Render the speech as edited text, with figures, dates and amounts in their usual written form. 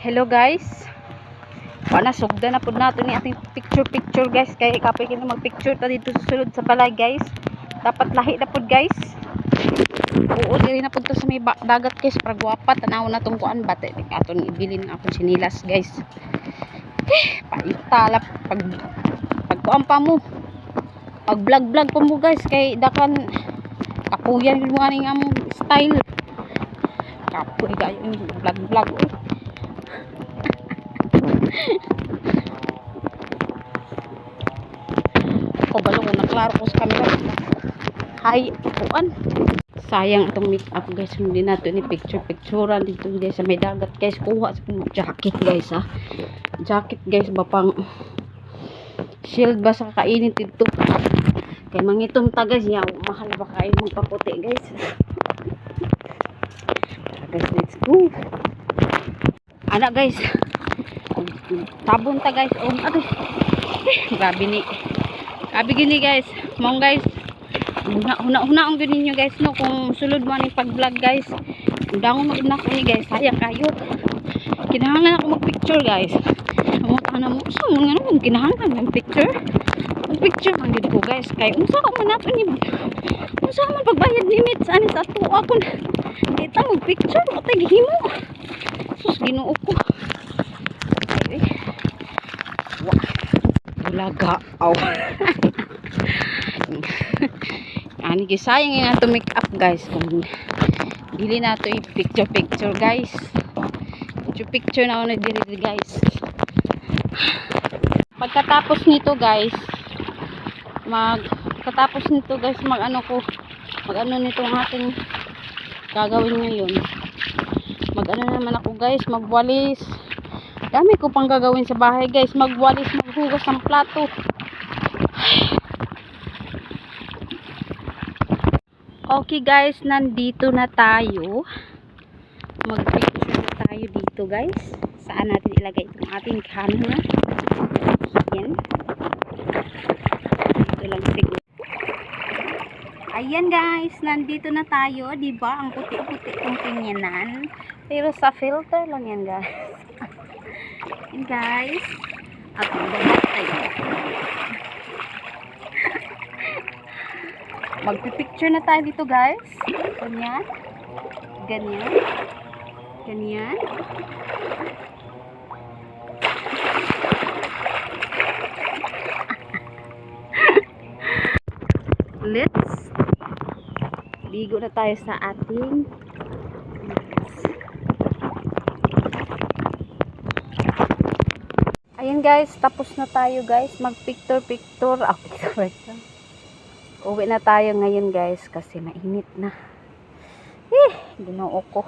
Hello guys. Pana sugda na pud nato ni ating picture guys kay kapay kini mag-picture ta dito sa sulod sa balay guys. Dapat lahi na pud guys. Oo diri na pud to sa may dagat guys para guwapa tanaw na tong kuan bate aton ibilin akong sinilas guys. Paitala pagkuan pa mo. Pag vlog pa mo guys kay dakan kapuyan gyud mo aning among style. Kapoy gayo yung vlog o balong na klaro ko sa camera. Hay kuan sayang itong make up guys, hindi nato ni picturean dito guys sa may dagat guys. Kuha sa jacket guys ha, jacket guys ba pang shield ba sa kakainit dito kay mangitom ta guys yaw mahal ba kayo magpaputi guys. Guys let's go anak guys, tabon ta guys. Oh aduh grabe gini guys mong guys huna ang gini nyo guys no kung sulod mo ning pag vlog guys dangon magna ko ni guys sayang kayo kinahanglan ako mag picture guys mo kana mo so nga no kinahanglan ng picture man gid ko guys kay unsa ko man nato ni unsa man pagbayad limit sa ani sa ato ako kita mo picture o tay gihimo sus Ginoo ko bulaga aw ani gisayang nga to make up guys kung dili na to picture guys. Picture na ako diri guys. Pagkatapos nito guys mag ano nitong ating gagawin ngayon. Mag-ano naman ako guys, magwalis. Dami ko pang gagawin sa bahay guys, magwalis, maghugas ng plato. Okay guys, nandito na tayo. Mag-picture na tayo dito guys. Saan natin ilagay itong ating camera? Yan. Dito lang siguro. Ayan guys, nandito na tayo, 'di ba? Ang puti-puti kong tingnan. Pero sa filter lang yan guys. Ayan guys. At tayo. Magpipicture na tayo dito guys. Ganyan. Ganyan. Let's ligo na tayo sa ating ayan guys, tapos na tayo guys mag picture uwi na tayo ngayon guys kasi mainit na Ginoo ko.